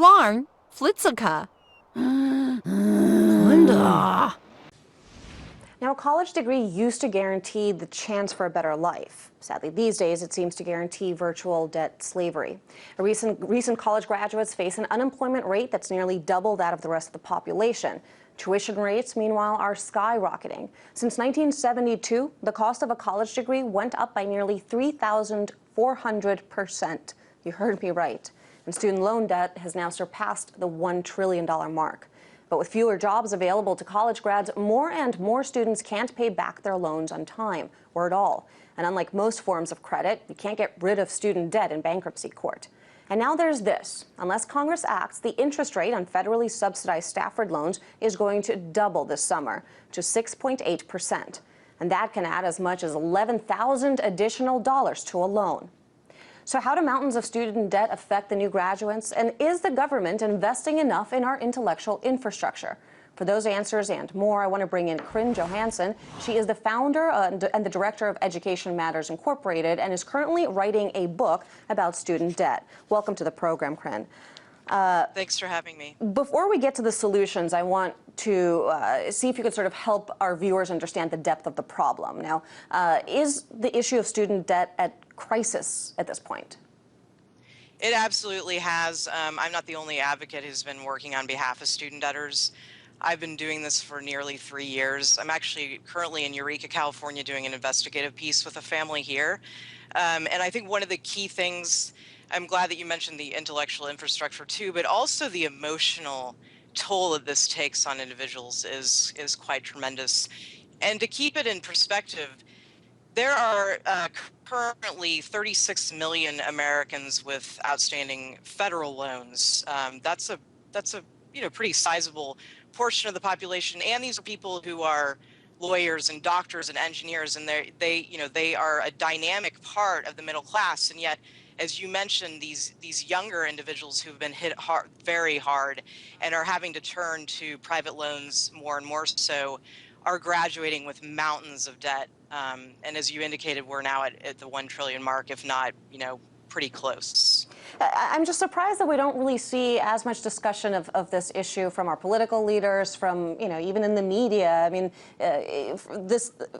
Kwarn, Flitziker. Linda. Now, a college degree used to guarantee the chance for a better life. Sadly, these days, it seems to guarantee virtual debt slavery. Recent college graduates face an unemployment rate that's nearly double that of the rest of the population. Tuition rates, meanwhile, are skyrocketing. Since 1972, the cost of a college degree went up by nearly 3,400%. You heard me right. And student loan debt has now surpassed the $1 trillion mark. But with fewer jobs available to college grads, more and more students can't pay back their loans on time or at all. And unlike most forms of credit, you can't get rid of student debt in bankruptcy court. And now there's this. Unless Congress acts, the interest rate on federally subsidized Stafford loans is going to double this summer to 6.8%. And that can add as much as $11,000 additional dollars to a loan. So how do mountains of student debt affect the new graduates? And is the government investing enough in our intellectual infrastructure? For those answers and more, I want to bring in Kryn Johansson. She is the founder and the director of Education Matters Incorporated and is currently writing a book about student debt. Welcome to the program, Kryn. Thanks for having me. Before we get to the solutions, I want to see if you could sort of help our viewers understand the depth of the problem. Now, is the issue of student debt at crisis at this point? It absolutely has. I'm not the only advocate who's been working on behalf of student debtors. I've been doing this for nearly 3 years. I'm actually currently in Eureka, California, doing an investigative piece with a family here. And I think one of the key things, I'm glad that you mentioned the intellectual infrastructure too, but also the emotional toll that this takes on individuals is quite tremendous. And to keep it in perspective, there are currently 36 million Americans with outstanding federal loans. That's a pretty sizable portion of the population, and these are people who are lawyers and doctors and engineers, and they are a dynamic part of the middle class. And yet, as you mentioned, these younger individuals who've been hit hard, very hard, and are having to turn to private loans more and more so, are graduating with mountains of debt. And as you indicated, we're now at the 1 trillion mark, if not, pretty close. I'm just surprised that we don't really see as much discussion of this issue from our political leaders, from, even in the media. I mean,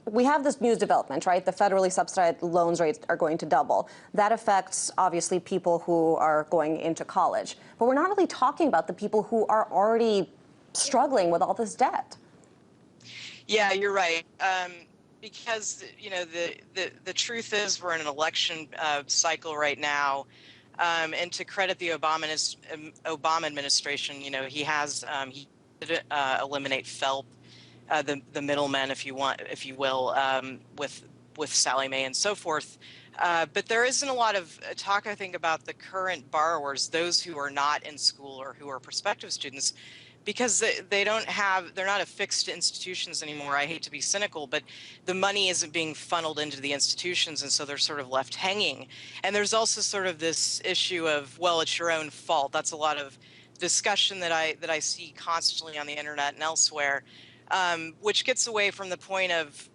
we have this news development, right? The federally subsidized loans rates are going to double. That affects, obviously, people who are going into college. But we're not really talking about the people who are already struggling with all this debt. Yeah, you're right. Because the truth is we're in an election cycle right now, and to credit the Obama administration, he did eliminate FELP, the middlemen, if you will, with Sallie Mae and so forth. But there isn't a lot of talk, I think, about the current borrowers, those who are not in school or who are prospective students, because they're not affixed to institutions anymore. I hate to be cynical, but the money isn't being funneled into the institutions, and so they're sort of left hanging. And there's also sort of this issue of, well, it's your own fault. That's a lot of discussion that I see constantly on the internet and elsewhere, which gets away from the point of,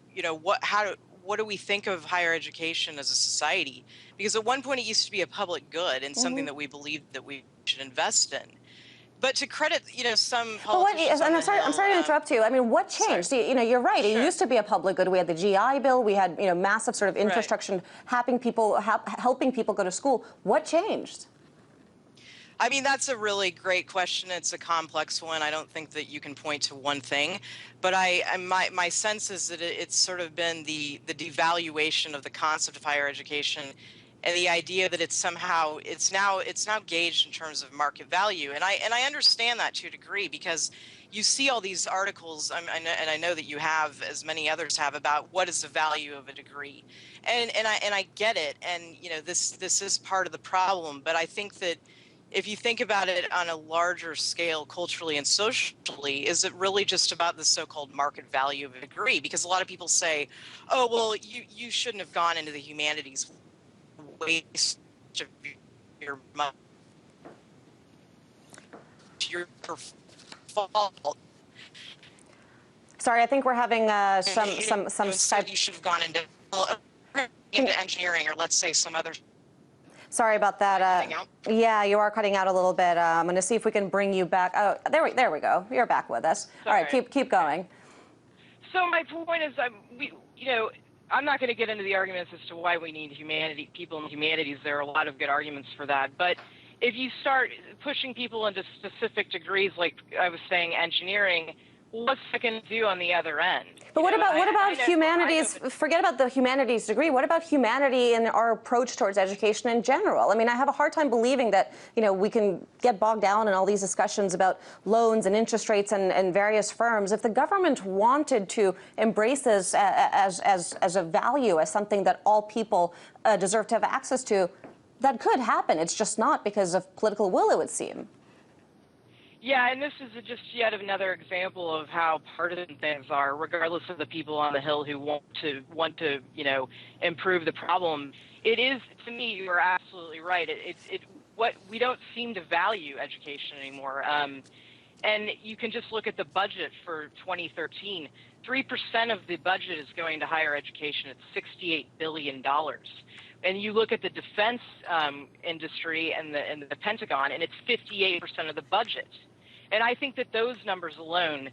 what do we think of higher education as a society? Because at one point it used to be a public good and something that we believed that we should invest in. But to credit, some politicians. And I'm sorry to interrupt you. I mean, what changed? You're right. Sure. It used to be a public good. We had the GI Bill. We had, massive sort of infrastructure helping people go to school. What changed? I mean, that's a really great question. It's a complex one. I don't think that you can point to one thing, but my sense is that it's sort of been the devaluation of the concept of higher education, and the idea that it's now gauged in terms of market value. And I understand that to a degree, because you see all these articles, and I know that you have, as many others have, about what is the value of a degree. And I get it. And, this is part of the problem. But I think that if you think about it on a larger scale, culturally and socially, is it really just about the so-called market value of a degree? Because a lot of people say, oh, well, you shouldn't have gone into the humanities. Waste of your money, your fault. Sorry, I think we're having some. Instead, you should have gone into engineering, or let's say some other. Sorry about that. Cutting out? Yeah, you are cutting out a little bit. I'm going to see if we can bring you back. Oh, there we go. You're back with us. All right, Sorry. keep going. So my point is, I'm not going to get into the arguments as to why we need people in the humanities. There are a lot of good arguments for that. But if you start pushing people into specific degrees, like I was saying, engineering, what's that going to do on the other end? But what about humanities? I Forget about the humanities degree. What about humanity and our approach towards education in general? I mean, I have a hard time believing that, we can get bogged down in all these discussions about loans and interest rates and various firms. If the government wanted to embrace this as a value, as something that all people deserve to have access to, that could happen. It's just not because of political will, it would seem. Yeah, and this is just yet another example of how partisan things are, regardless of the people on the Hill who want to improve the problem. It is, to me, you are absolutely right. What we don't seem to value education anymore. And you can just look at the budget for 2013. 3% of the budget is going to higher education. It's $68 billion. And you look at the defense industry and the Pentagon, and it's 58% of the budget. And I think that those numbers alone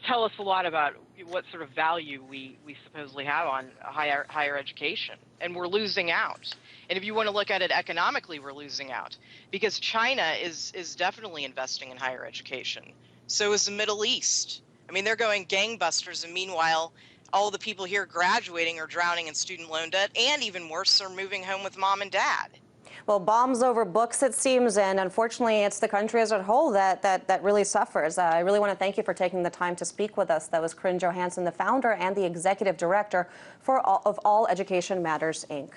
tell us a lot about what sort of value we supposedly have on higher education. And we're losing out. And if you want to look at it economically, we're losing out. Because China is definitely investing in higher education. So is the Middle East. I mean, they're going gangbusters, and meanwhile, all the people here graduating are drowning in student loan debt, and even worse, are moving home with mom and dad. Well, bombs over books, it seems, and unfortunately, it's the country as a whole that really suffers. I really want to thank you for taking the time to speak with us. That was Corinne Johansson, the founder and the executive director of All Education Matters, Inc.